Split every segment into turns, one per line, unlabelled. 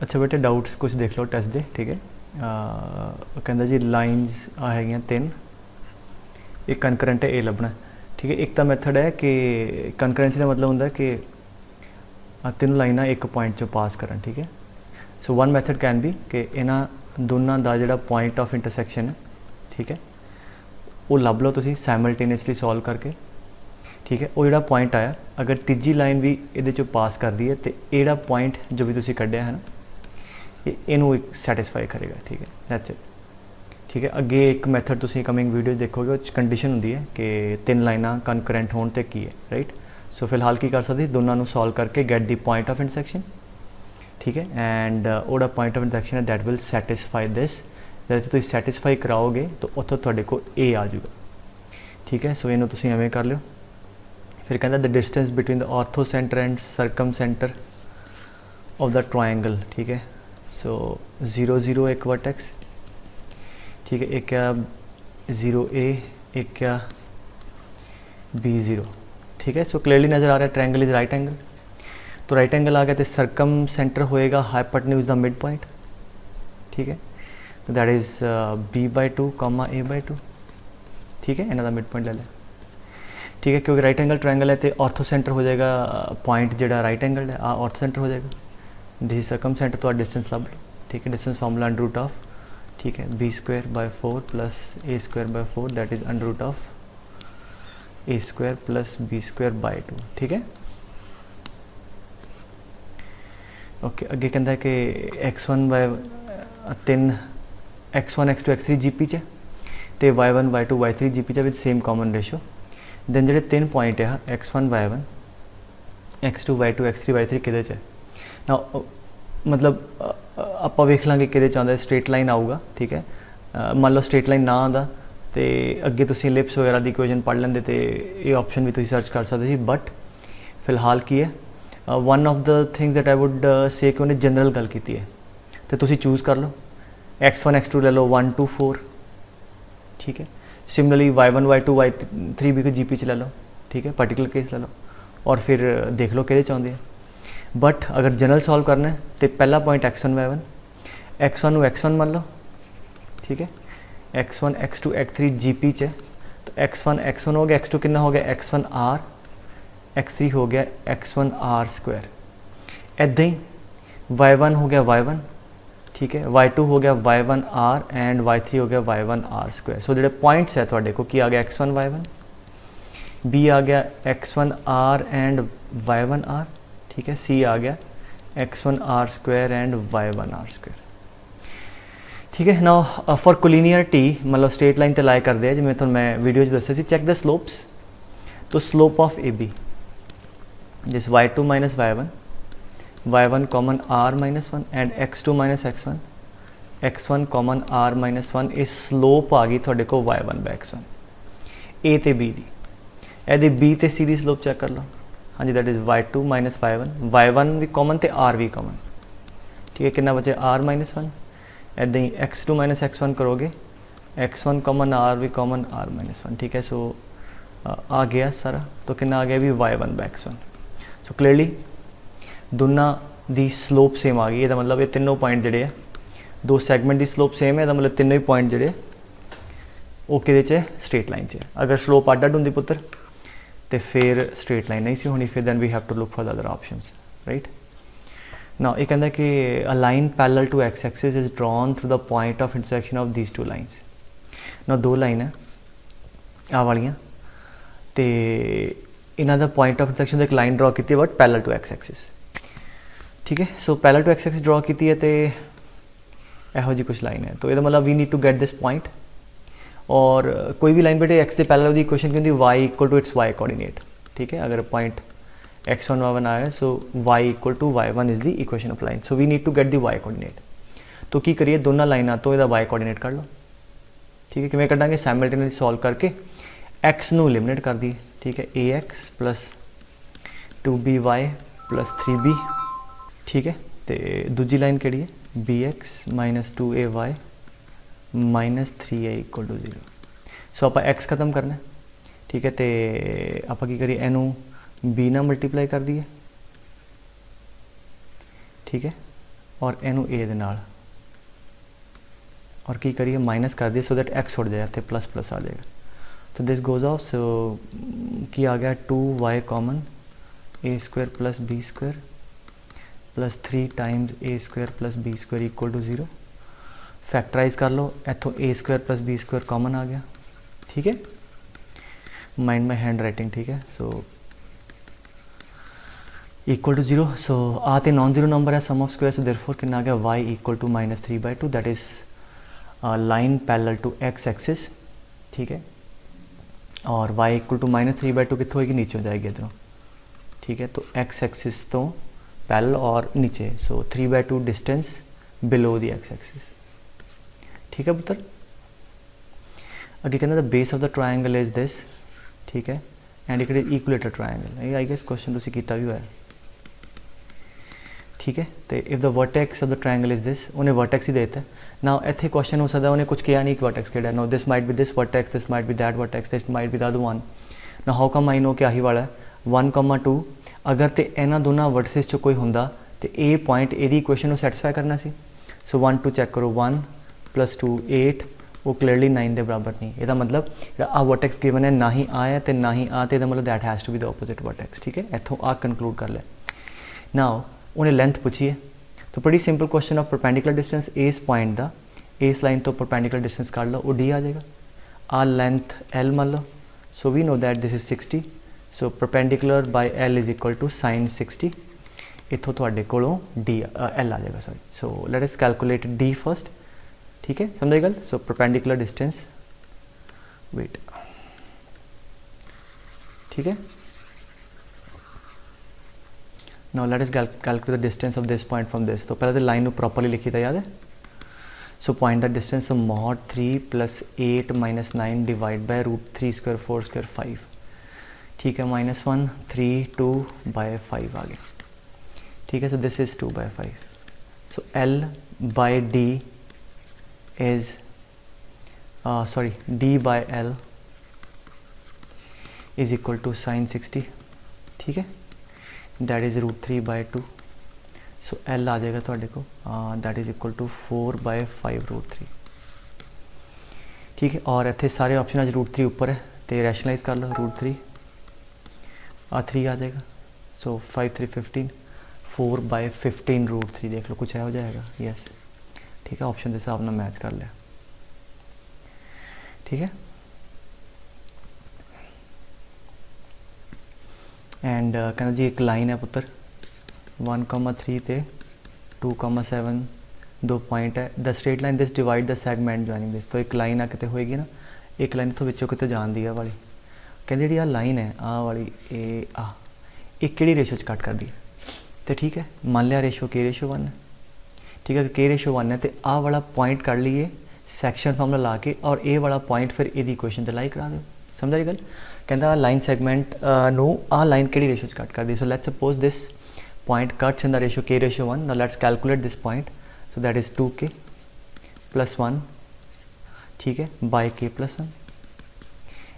अच्छा बेटे डाउट्स कुछ देख लो टेस्ट दे, ठीक है। कहता जी लाइनस आ है 3, एक कनकरेंट है ए लभना, ठीक है। एक तो मैथड है कि कनकरेंसी का मतलब होंगे कि तीनों लाइना एक पॉइंट चो पास करन, ठीक है। So one method can be कि इन्हां दोनों का जो पॉइंट ऑफ इंटरसैक्शन है, ठीक है, वो लभ लो तुसी सैमल्टेनियसली सॉल्व करके, ठीक है। वो जो पॉइंट आया अगर तीजी लाइन भी ये पास कर दी है तो यह पॉइंट जो भी तुसी कढ़िया है ना इनू सैटिस्फाई करेगा, ठीक है। दैट्स इट, ठीक है। अगे एक मैथड तुसी कमिंग वीडियो देखोगे उस कंडीशन होंगी है कि 3 लाइना कनकरेंट होने ते की है, राइट। सो फिलहाल की कर सकते दोनों को सॉल्व करके get the point of intersection, ठीक है। एंड वो पॉइंट ऑफ इंटरसैक्शन है दैट विल सैटिस्फाई दिस, जैसे तुम सैटिस्फाई कराओगे तो उतो तुहाडे को ए आ जाऊगा, ठीक है। सो इनू तुसी एवें कर लियो। फिर कहता the distance between the orthocentre and circumcentre of the triangle, ठीक है। सो 0 0 एक वर्टेक्स, ठीक है, एक क्या 0A, एक क्या B0, ठीक है। सो क्लियरली नज़र आ रहा है ट्रायंगल इज राइट एंगल, तो राइट एंगल आ गया तो सरकम सेंटर होएगा हाइपोटेन्यूज द मिड पॉइंट, ठीक है। तो दैट इज़ B/2, A/2, ठीक है। इन्हों का मिड पॉइंट ले लिया, ठीक है। क्योंकि राइट एंगल ट्रायंगल है तो ऑर्थो सेंटर हो जाएगा पॉइंट जो राइट एंगल है ऑर्थो सेंटर हो जाएगा। दिस सरकम सेंटर तो डिस्टेंस लभ लो, ठीक है। डिस्टेंस फार्मूला √, ठीक है, B²/4 plus A²/4 that is √, A² plus B²/2, ठीक है। ओके, अगे कहता है कि x1 x2 x3 GP च तो y1 y2 y3 GP च with same common ratio. Then जो 3 पॉइंट है x1 y1 x2 y2 x3 y3 कि ना मतलब आप वेख लाँगे कि आता स्ट्रेट लाइन आऊगा, ठीक है। मान लो स्ट्रेट लाइन ना आता तो अगे तुम इलिप्स वगैरह की इक्वेशन पढ़ लेंदे तो ये ऑप्शन भी तुम सर्च कर सकते थे, बट फिलहाल की है one of the things that I would say कि उन्हें जनरल गल की है तो तुम चूज़ कर लो x1 x2 ले लो 1 2 4, ठीक है। सिमिलरली y1 y2 y3 भी कोई GP च ले लो, ठीक है, पर्टिकुलर केस ले लो और फिर देख लो कि चाहते हैं। बट अगर जनरल सॉल्व करना है तो पहला point x1 y1 x1 x1 मान लो, ठीक है। x1 x2 x3 GP च तो x1 x1 हो गया, x2 कितना हो गया x1 r, x3 हो गया x1 r²। इदां ही y1 हो गया y1, ठीक है, y2 हो गया y1 r एंड y3 हो गया y1 r²। सो जो पॉइंट्स है थोड़े को की आ गया x1 y1, b आ गया x1 r and y1 r, ठीक है, c आ गया x1 r² and y1 r², ठीक है। ना फॉर कोलिनियरिटी मतलब स्ट्रेट लाइन तो लाई कर दिया जिमें तो मैं वीडियो दसा चेक द स्लोप्स। तो स्लोप ऑफ AB जिस y2 minus y1 y1 common r-1 and x2 minus x1 x1 common r-1 ये स्लोप आ गई थोड़े को y1/x1 A तो B दी, यदि B तो C की स्लोप चेक कर लो। हाँ जी, that is y2 minus y1 भी कॉमन तो r भी कॉमन, ठीक है। कितना बचे r-1, इदां ही x2 माइनस x1 करोगे x1 कॉमन r भी कॉमन r-1, ठीक है। सो आ गया सारा, तो कितना आ गया भी y1/x1। सो क्लियरली दोनों दी स्लोप सेम आ गई, ये मतलब ये तीनों पॉइंट जोड़े है दो सैगमेंट की स्लोप सेम है, मतलब तीनों ही पॉइंट जोड़े वो कि स्ट्रेट लाइन च। अगर स्लोप अड अड होंगी पुत्र तो फिर स्ट्रेट लाइन नहीं सी होनी, फिर then we have to look for the other options, right. ना ये कहता कि a line parallel to x axis is drawn through the point of intersection of these two lines. ना दो लाइन है आ वालियां तो इन्हों का पॉइंट ऑफ इंटरसेक्शन एक लाइन ड्रॉ की but parallel to x axis, ठीक है। So parallel to x axis draw की है तो यहो जी कुछ लाइन है, तो ये मतलब we need to get this point. और कोई भी लाइन बेटे एक्स के पैरेलल की इक्वेशन की होंगी y equal to its y coordinate, ठीक है। अगर पॉइंट x1 y1 आया so y equal to y1 is the equation of line, so we need to get the y coordinate. तो की करिए दोनों लाइनों तो यदा y कोऑर्डिनेट कर लो, ठीक है। किमें कढ़ांगे सैमल्टेनियसली सॉल्व करके x नू एलिमिनेट कर दिए, ठीक है। ax plus 2by plus 3b, ठीक है। तो दूजी लाइन केड़ी है bx minus 2ay minus 3a equal to 0। So आप x खत्म करना, ठीक है। तो आप की करिए इनू b ना मल्टीप्लाई कर दिए, ठीक है। और इनू ए दे नाल और की करिए माइनस कर दिए सो दैट एक्स उड़ जाए, इतने प्लस प्लस आ जाएगा। तो दिस गोज ऑफ, सो की आ गया 2y common A square plus B square plus 3 times A square plus B square equal to 0। Factorise कर लो, इतों A square plus B square common आ गया, ठीक है। माइंड माई हैंड राइटिंग, ठीक है। सो इक्वल टू 0, सो आ तो नॉन जीरो नंबर है sum of square, so therefore कितना आ गया y equal to -3/2, that is line parallel to x axis, ठीक है। और y इक्वल टू -3/2 कितों होगी, नीचे हो जाएगी इधरों, ठीक है। तो x एक्सिस तो पैरेलल और नीचे, so 3/2 distance below the x axis, ठीक है पुत्र। अगे कहना the base of the triangle is this, ठीक है, and it is equilateral triangle. I guess question तुसी कीता भी होया, ठीक है। तो if the vertex of the triangle is this, उन्हें वर्टेक्स ही देता है ना। इतने क्वेश्चन हो सकता है उन्हें कुछ किया नहीं कि वर्टेक्स केड़ा, no this might be this vertex, this might be that vertex, this might be the other one. ना हाउ कम आई नो कि आही वाला 1,2 अगर तो इन्होंने दोनों वर्टिसेस चो कोई होंदा तो ए पॉइंट एदी इक्वेशन को सैटिस्फाई करना सी। सो 1 2 चैक करो, 1 + 2 8, वो क्लीयरली 9 के बराबर नहीं। यदा मतलब आ वर्टेक्स गिवन है ना ही आ है तो ना ही आ, तो मतलब that has to be the opposite vertex, ठीक है। इतों आ कंक्लूड कर लिया। नाउ उन्हें लेंथ पूछी है, तो बड़ी simple question of perpendicular distance इस पॉइंट का इस लाइन तो परपेंडिकुलर डिस्टेंस कर लो, वो डी आ जाएगा। आ लेंथ एल मान लो, so we know that this is 60, so perpendicular by L is equal to sin 60। इतों थोड़े को डी एल आ जाएगा, sorry. So let us calculate the first, ठीक है, समझे गल। सो परपेंडिकुलर डिस्टेंस, वेट, ठीक है। Now let us calculate the distance of this point from this. तो पहले तो लाइन प्रॉपरली लिखी था, याद है। So point the distance of mod 3 + 8 - 9 divide by √3 square 4 square 5, ठीक है। -1 3 2/5 आ गया, ठीक है। So this is 2/5। So L/D is D/L is equal to sin 60, ठीक है, दैट इज़ √3/2। सो L आ जाएगा थोड़े को, दैट इज़ इक्वल टू 4/5 √3, ठीक है। और इतने सारे ऑप्शन आज √3 ऊपर है तो रैशनलाइज कर लो, √3 3 आ जाएगा। सो 5 3 15, 4/15 √3, देख लो कुछ है हो जाएगा, यस, ठीक है। ऑप्शन के हिसाब ਨਾਲ मैच कर लिया, ठीक है। एंड कहना जी एक लाइन है पुत्र 1,3 ते 2,7 दो पॉइंट है, the straight line this divide the segment joining this. तो एक लाइन आ कितने होएगी ना, एक लाइन तो विचों कितने जान दी वाली, कहते जी आ लाइन है आ वाली एक किहड़ी रेशो च कट कर दी, तो ठीक है। मान लिया रेशो के रेशो 1 है, ठीक है। के रेशो 1 है तो आ वाला पॉइंट कर लीए सैक्शन फॉर्मूला ला के, और ए वाला पॉइंट फिर ये इक्वेशन लाई करा दो, समझ आई गल। कहता लाइन सैगमेंट नू आ लाइन किहड़ी रेशो च कट कर दी। So let's suppose this point cuts in the ratio k ratio 1। Now let's calculate this point, so that is 2k + 1, ठीक है, by k + 1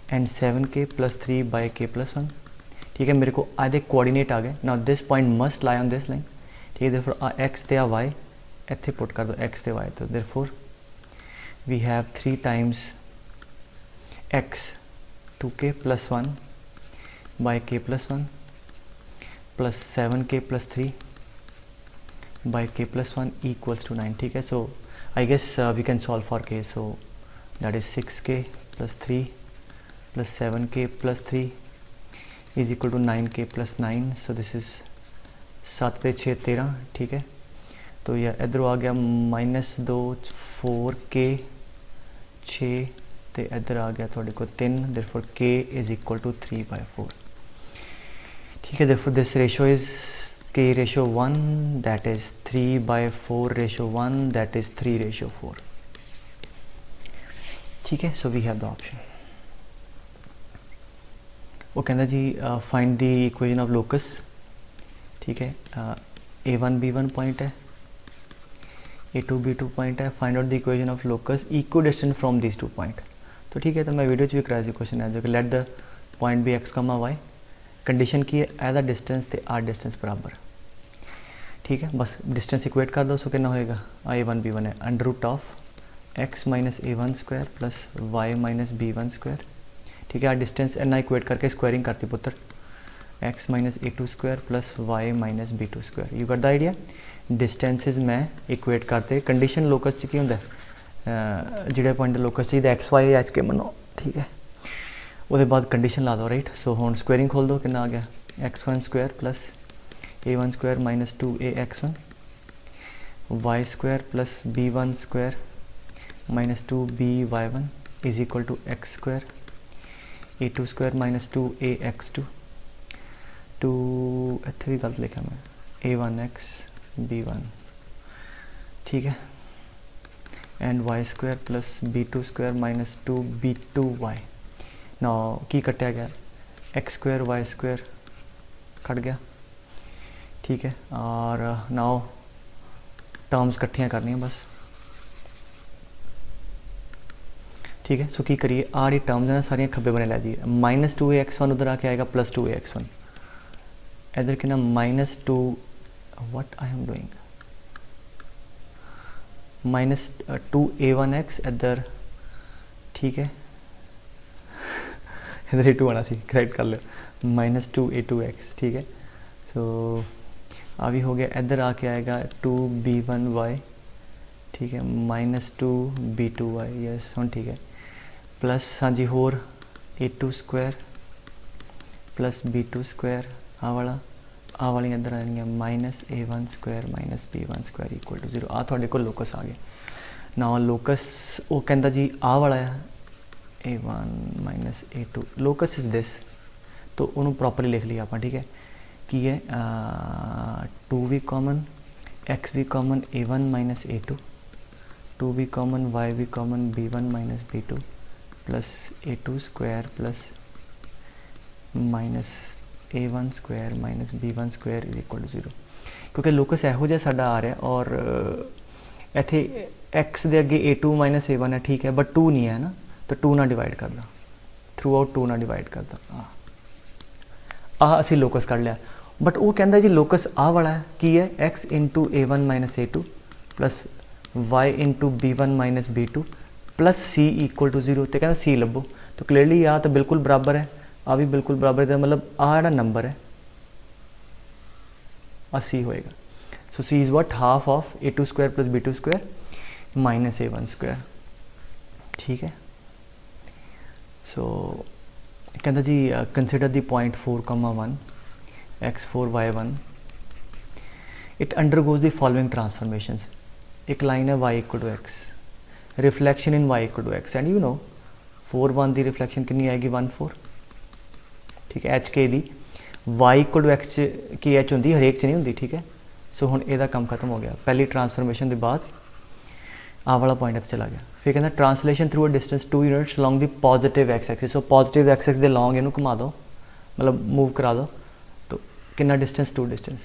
and 7k + 3 by k + 1, ठीक है। मेरे को आधे कोऑर्डिनेट आ गए। Now this point must lie on this line, ठीक है। देयरफॉर आ x ते आ y इत्थे पुट कर दो, x ते y, तो therefore we have 3 times x 2k + 1 by k + 1 plus 7k + 3 by k + 1 equals to 9, ठीक है। So I guess we can solve for k, so that is 6k + 3 + 7k + 3 is equal to 9k + 9। So this is 7 + 6 13, ठीक है। तो यह इधरों आ गया -2 4k 6, तो इधर आ गया थोड़े को 3, therefore k is equal to 3/4, ठीक है। Therefore this ratio is k ratio 1, that is 3/4 ratio 1, that is 3/4, ठीक है। So we have the option. वो कहना जी find the equation of locus, ठीक है। A1 B1 पॉइंट है, A2 B2 पॉइंट है, find out the equation of locus equidistant from this 2 point. तो ठीक है, तो मैं वीडियो भी कराया क्वेश्चन है जो कि let the point be x, y, condition की है एज अ डिस्टेंस ते आर डिस्टेंस बराबर, ठीक है, बस डिस्टेंस इक्वेट कर दो। सो कितना होएगा, a1 b1 है under root of x minus a1 square plus y minus b1 square. ठीक है, डिस्टेंस इतना इक्वेट करके स्क्वायरिंग करती पुत्र, x minus a2 square plus y minus b2 square. You got the idea. Distances मैं equate करते, condition locus च की होंदा जिहड़े पॉइंट लोकस चाहिए एक्स वाई एच के मनो। ठीक है, उसके बाद कंडीशन ला दो राइट। सो हुण स्क्वेयरिंग खोल दो, कितना आ गया x1 square plus a1 square minus 2ax1 y square plus b1 square minus 2by1 is equal to x square a2 square minus 2ax2 two इत्थे भी गलत लिखा मैं a1x b1। ठीक है, and y square plus b2 square minus 2b2y। Now की कटिया गया x square y square cut गया। ठीक है, और नाउ टर्म्स कट्ठियाँ करनी बस। ठीक है, सो की करिए आड़ी टर्म्स हैं सारियां खब्बे बने लै जाइए। माइनस 2ax1 उधर आके आएगा प्लस 2ax1, इधर कितना minus 2 what I am doing minus 2a1x इधर। ठीक है, इधर a2 आना सी, करेक्ट कर लो, माइनस 2a2x। ठीक है, सो अभी हो गया, इधर आके आएगा 2b1y। ठीक है, माइनस 2b2y। यस हम ठीक है, प्लस हाँ जी होर a2 square plus b2 square आ वाली इधर आ जाएंगे minus a1 square minus b1 square equal to 0। आ थोड़े को लोकस आ गया ना। लोकस वो कहता जी आ वाला है a1 minus a2, locus is this, तो उन्होंने प्रॉपरली लिख लिया आप। ठीक है, की है 2 भी कॉमन x भी कॉमन a1 माइनस a2, 2 भी कॉमन y भी common b1 minus b2 plus a2 square plus minus a1 square minus b1 square is equal to 0। क्योंकि लोकस ਇਹੋ ਜਿਹਾ ਸਾਡਾ आ रहा है और ਇੱਥੇ x ਦੇ ਅੱਗੇ a2 माइनस a1 है। ठीक है, बट 2 नहीं है ना, तो 2 ना डिवाइड कर दो थ्रू आउट, 2 ना डिवाइड कर दो। आह असी लोकस कर लिया, बट वो कहता जी लोकस आ वाला है की है x into a1 minus a2 plus y into b1 minus b2 plus c equal to 0। तो कहता c लभो, तो क्लीयरली आ तो बिल्कुल बराबर है, आ भी बिल्कुल बराबर है, मतलब आ जो नंबर है आ सी होएगा। So C is what half of a2 square plus b2 square minus a1 square. ठीक है, सो कहता जी consider the point 4,1 x4 y1 it undergoes the following transformations. एक लाइन है y equal to x, reflection in y equal to x, and you know 4,1 की reflection कितनी आएगी 1,4। ठीक है, एच के दी y इक्वल टू x की एच होंगी हरेक च नहीं होंगी। ठीक है, सो हुण इहदा काम खत्म हो गया। पहली ट्रांसफॉर्मेशन के बाद आ वाला पॉइंट चला गया। फिर कहना translation through a distance 2 units long the positive x axis. So positive x axis के लॉन्ग इनू घुमा दो, मतलब मूव करा दो, तो कितना डिस्टेंस 2 डिस्टेंस।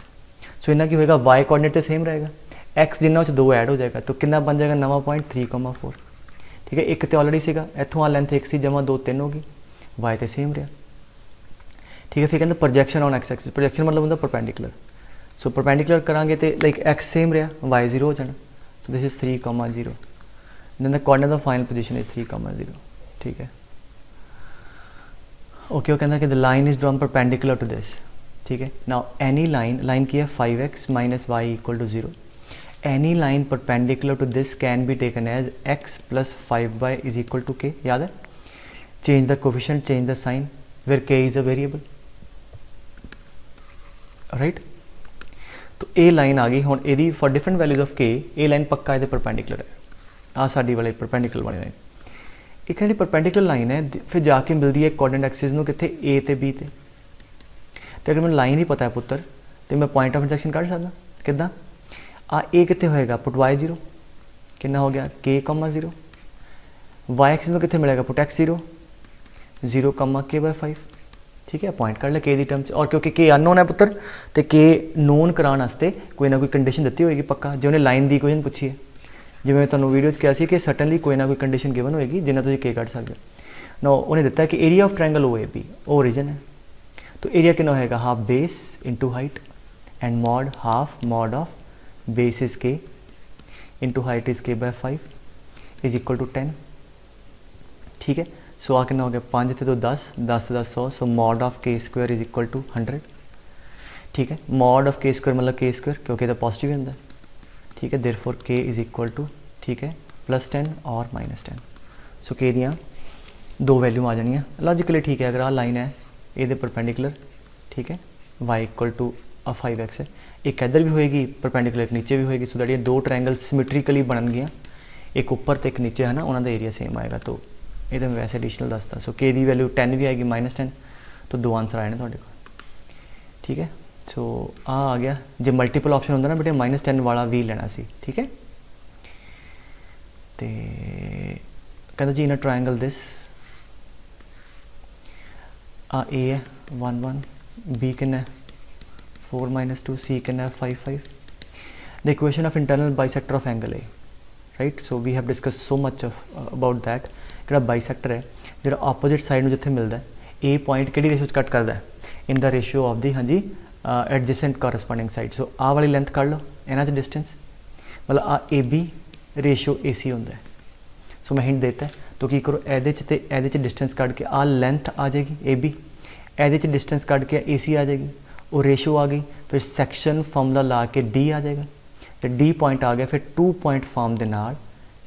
सो इन्ना की होएगा y कोऑर्डिनेट तो सेम रहेगा, x जिन्ना 2 ऐड हो जाएगा, तो कितना बन जाएगा नवा पॉइंट 3,4। ठीक है, एक तो ऑलरेडी सीगा, इत्थों आ लेंथ 1 सी जमा 2 3 होगी, y तो सेम रहा। ठीक है, फिर कहते projection on x axis, projection मतलब होंगे परपेंडिकुलर। सो परपेंडिकुलर करांगे तो लाइक एक्स सेम रहा, y 0 हो जाना, so this is 3,0, then the coordinate of final position is 3,0। ठीक है, ओके, वो कहता है कि the line is drawn perpendicular to this। ठीक है, now any line की है 5x minus y equal to 0, any line perpendicular to this can be taken as x plus 5y is equal to k। याद है, change the coefficient, change the sign where k is a variable, right. तो ए line आ गई हुण, यदि for different values of के ए line पक्का ये perpendicular है। आ साडी वाली परपेंडिकुलर वाली लाइन, एक जी परपेंडिकुलर लाइन है, फिर जाके मिलती है कोऑर्डिनेट एक्सिस नूं कित्थे ए ते बी ते। तो अगर मैं लाइन ही पता है पुत्र, तो मैं पॉइंट ऑफ इंटरसेक्शन कढ सकदा किद्दां। आ ए कित्थे होएगा, पुट y 0, कितना हो गया k, 0। y एक्सिस नूं कित्थे मिलेगा, पुट x 0, 0, k/5। ठीक है, पॉइंट कर ले के दी टर्म च, और क्योंकि के अननोन है पुत्र, तो के नोन कराने वास्ते कोई ना कोई कंडीशन दी होगी पक्का। जो उन्हें लाइन की इक्वेशन पूछी है, जिवें मैं तुहानूं वीडियो कहा कि सर्टनली कोई ना कोई कंडीशन गिवन होएगी जिन्ना तुसीं के कढ सकदे। नो उन्हें दिता कि area of triangle O A B O origin है, तो एरिया कितना होएगा half base into height, and mod half mod of base is K into height is K by 5 is equal to 10। ठीक है, सो आ कितना हो गया 5 थे तो 10, 10 से 10 100, सो मॉड ऑफ के स्क्वायर इज इक्वल टू 100। ठीक है, मॉड ऑफ के स्क्वायर मतलब के स्क्वायर क्योंकि तो पॉजिटिव ही होंगे। ठीक है, देयरफॉर के इज इक्वल टू ठीक है +10 और -10। सो के दियाँ दो वैल्यू आ जानियाँ लॉजिकली। ठीक है, अगर आ लाइन है ये परपेंडिकुलर, ठीक है y इक्वल टू 5x है, एक इधर भी होएगी परपेंडिकुलर, एक नीचे भी होएगी, सो दैट ये दो ट्रायंगल सिमेट्रिकली बन गया, एक ऊपर तो एक नीचे है ना, उन्होंने एरिया सेम आएगा। तो ये तो मैं वैसे एडिशनल दसता। सो के दी वैल्यू 10 भी आएगी -10, तो दो आंसर आए ना थोड़े को। ठीक है, सो आ गया जो मल्टीपल ऑप्शन होंगे ना बेटे -10 वाला भी लेना सी। ठीक है, तो कहता जी इन अ ट्रायंगल दिस आ ए है 1 1, बी कितना है 4 -2, सी कितना है 5 5। The equation of internal bisector of angle A, right. So we have discuss so much about that. जो बाइसेक्टर है जो ऑपोजिट साइड में जिथे मिलता है ए पॉइंट कि रेशो कट करता है in the ratio of the हाँ जी एडजेसेंट कॉरस्पॉन्डिंग साइड। सो आ वाली लेंथ कढ़ लो, इन्हों से डिस्टेंस मतलब आ ए बी रेशो ए सी होंगे। सो मैं हिंट देता है तो की करो ए डिस्टेंस कट के आ लेंथ आ जाएगी A B, A distance cut के ए सी आ जाएगी, और रेशो आ गई, फिर सैक्शन फॉर्मूला ला के डी आ जाएगा, तो डी पॉइंट आ गया, फिर 2 पॉइंट फॉर्म के नाल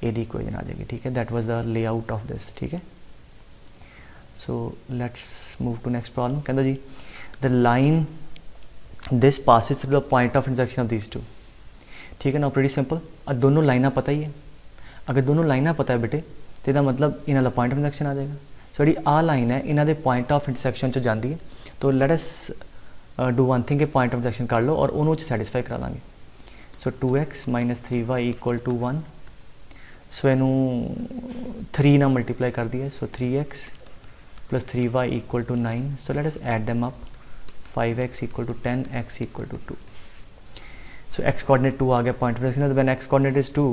ए दी इक्वेशन आ जाएगी। ठीक है, that was the layout of this. ठीक है, so let's move to next problem. कहता जी the line this passes through the point of intersection of these two. ठीक है ना, प्रीटी सिंपल। अब दोनों लाइना पता ही है, अगर दोनों लाइना पता है बेटे तो यदा मतलब इन्हों का पॉइंट ऑफ इंटरसेक्शन आ जाएगा। सो जी आ लाइन है इन्हों के पॉइंट ऑफ इंटरसेक्शन चो जाती है, तो let us do one thing के पॉइंट ऑफ इंटरसेक्शन कर लो और उन्होंने सैटिस्फाई करा देंगे। सो 2x - 3y इक्वल टू 1। सो इनू 3 ना मल्टीप्लाई कर दिया, so 3x + 3y equal to 9। So let us add them up, 5x equal to 10, x equal to 2। So x coordinate 2 आ गया point of intersection, when x coordinate is 2,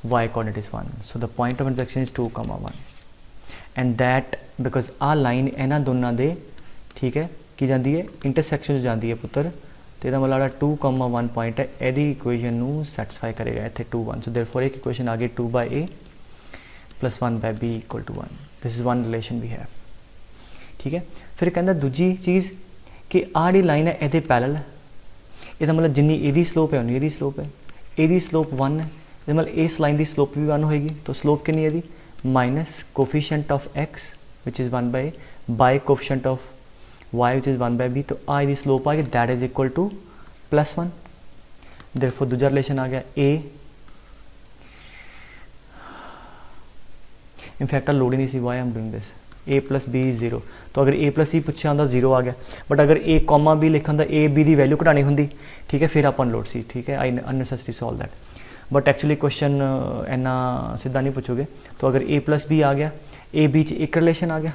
y coordinate is 1, so the point of intersection is 2, 1, and that because आ line इन्होंने दोनों दे ठीक है की जाती है इंटरसैक्शन जाती है पुत्र, तो यदा मतलब 2, 1 पॉइंट है यदि इक्वेशन नू सैटिस्फाई करेगा इतने 2 1। सो देयरफॉर एक इक्वेशन आ गई 2/a + 1/b equal to 1। This is one relation we have. ठीक है, फिर कहता दूजी चीज़ कि आड़ी लाइन है ये पैरल है, यदा मतलब जिन्नी यदी स्लोप है उन्नी यदी स्लोप है, यदी स्लोप 1 है, मतलब इस लाइन की स्लोप भी 1 होएगी, तो स्लोप कितनी है minus coefficient of x which is 1/a by coefficient of y which is 1/b, तो आ यदि स्लोप आ गई that is equal to +1। Therefore दूसरा रिलेशन आ गया a, इनफैक्ट लोड ही नहीं सी, why I am doing this, a + b = 0। तो अगर a + c पूछा होंगे 0 आ गया, बट अगर a, b लिखा होंगे a b की वैल्यू घटानी होंगी, ठीक है, फिर अपन लोड सी। ठीक है, I unnecessary solve that, but actually question इन्ना सीधा नहीं पूछोगे। तो अगर a + b आ गया, a b एक रिलेशन आ गया,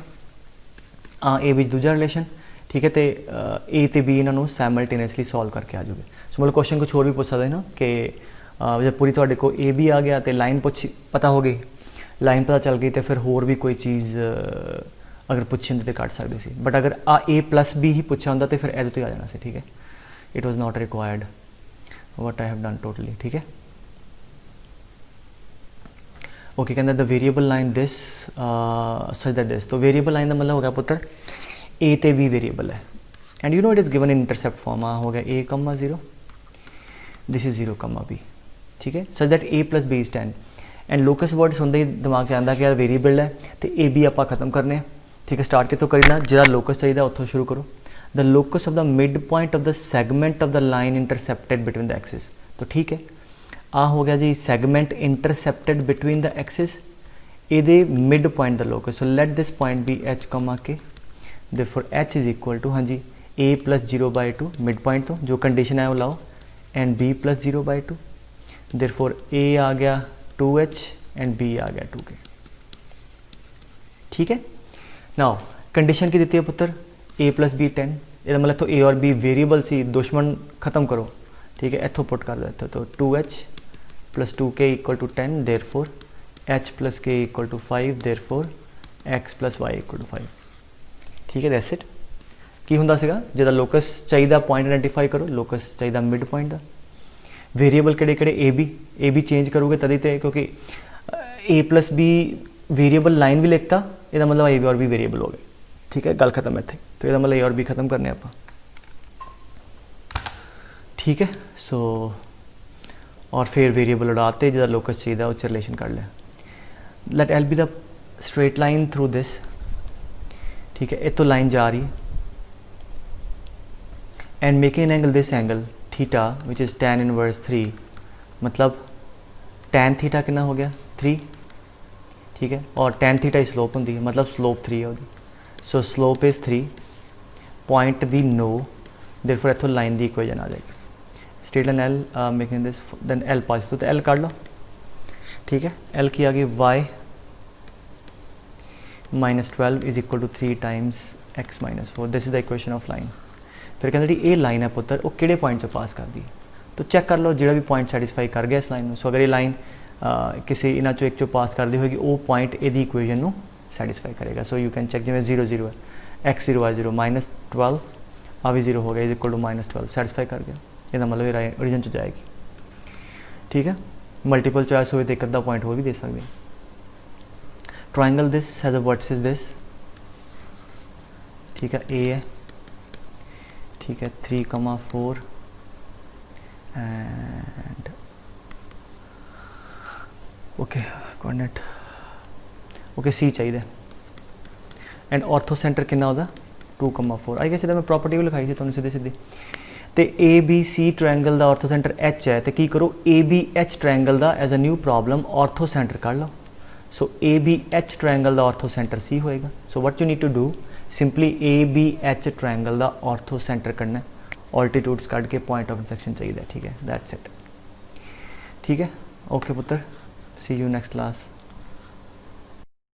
a b दूजा रिलेशन, ठीक है, तो a तो b इन्हों सैमल्टेनियसली सॉल्व करके आ जाओगे। सो मतलब क्वेश्चन कुछ और भी पूछ सकते हैं ना कि जब पूरी थोड़े को a b आ गया तो लाइन पता हो गई, लाइन पता चल गई, तो फिर होर भी कोई चीज़ अगर पूछी होंगी तो कट सकते सी, बट अगर a + b ही पूछा होंगे तो फिर ए तो ही आ जाना सी। ठीक है, it was not required what I have done totally. ठीक है, ओके, कहते the variable line this such that this, तो वेरिएबल लाइन का मतलब हो गया पुत्र ए तो बी वेरिएबल है, and you no it is given in intercept form. हो गया a, 0, दिस इज 0, b। ठीक है, such that a + b = 10, and locus word सुनते ही दिमाग से आता कि यार वेरिएबल है तो ए बी आप खत्म करने। ठीक है, स्टार्ट कितों करना, जो लोकस चाहिए उत्थों शुरू करो। The locus of the midpoint of the segment of the line intercepted between the axis. तो ठीक है, आ हो गया जी segment intercepted between the axis, ये midpoint the locus. So let this point be h, k, therefore h is equal to हाँ जी a + 0/2 मिड पॉइंट तो जो कंडीशन है वो लाओ, एंड b + 0/2, देयरफॉर a आ गया 2h एंड b आ गया 2k। ठीक है, नाउ कंडीशन की दी है पुत्र a + b 10, ये मतलब तो a और b वेरिएबल सी, दुश्मन खत्म करो। ठीक है, इतों पुट कर देते तो 2h + 2k = 10, therefore h + k = 5, therefore x + y = 5। ठीक है, दैट्स इट। ਕੀ ਹੁੰਦਾ ਸੀਗਾ, ਜਿਹਦਾ ਲੋਕਸ ਚਾਹੀਦਾ ਪੁਆਇੰਟ ਆਇਡੈਂਟੀਫਾਈ ਕਰੋ, ਲੋਕਸ ਚਾਹੀਦਾ ਮਿਡ ਪੁਆਇੰਟ ਦਾ। ਵੇਰੀਏਬਲ ਕਿਹੜੇ ਕਿਹੜੇ, ए बी चेंज करोगे तभी तो, क्योंकि a plus B variable line भी लिखता, ਇਹਦਾ मतलब ए बी और बी वेरिएबल हो गए। ठीक है, गल खत्म इत्थे। तो ਇਹਦਾ मतलब ए और बी खत्म करने आप। ठीक है, सो और फिर वेरिएबल उड़ाते जिदा लोकस चाहिए वो रिलेशन कर लिया। Let L be the straight line through this. ठीक है, ये तो लाइन जा रही है and making an angle, this angle theta which is tan inverse 3, मतलब tan थीटा कितना हो गया 3। ठीक है, और tan थीटा स्लोप होंगी है, मतलब स्लोप 3 है वो। So slope is 3, point we know, therefore इत्थों लाइन की इक्वेशन आ जाएगी। Straight line L making this, then L pass तो एल काट लो। ठीक है, एल की आ गई y -12 is equal to 3 times x -4। This is the equation of line. फिर कहते जी ये लाइन है पुत्र, वो किहड़े पॉइंट से पास कर दी, तो चेक कर लो जो भी पॉइंट सैटिस्फाई कर गया इस लाइन में। सो अगर ये लाइन किसी इन्हों चो एक चो पास करती होगी, वो पॉइंट यदि इक्वेशन को सैटिस्फाई करेगा। सो यू कैन चेक जिमें 0 0 है, x 0 y 0 -12 आ भी 0 हो गया, इज इक्वल टू -12 सैटिस्फाई कर गया। इसका मतलब ये ओरिजिन च जाएगी। ठीक है, मल्टीपल चॉइस हो तो एक अद्धा पॉइंट हो भी दे सकते। Triangle this has a vertices this. ठीक है, ए है। ठीक है, 3,4 एंड ओके कोऑर्डिनेट ओके सी चाहिए एंड ऑर्थो सेंटर कितना होता 2,4। आई गेस मैं प्रॉपर्टी भी लिखाई थी तुहानूं सीधी सीधी। तो ए बी सी ट्रायंगल का ऑर्थो सेंटर एच है, तो की करो ए बी एच ट्रायंगल का as a new problem orthocentre कर लो। सो ए बी एच ट्रायंगल का ऑर्थो सेंटर सी होएगा। सो what you need to do, simply A B H triangle का ऑर्थो सेंटर करना, ऑल्टीट्यूड्स कट के पॉइंट ऑफ इंटरसेक्शन चाहिए। ठीक है, दैट्स इट। ठीक है, ओके पुत्र, सी यू नेक्स्ट क्लास।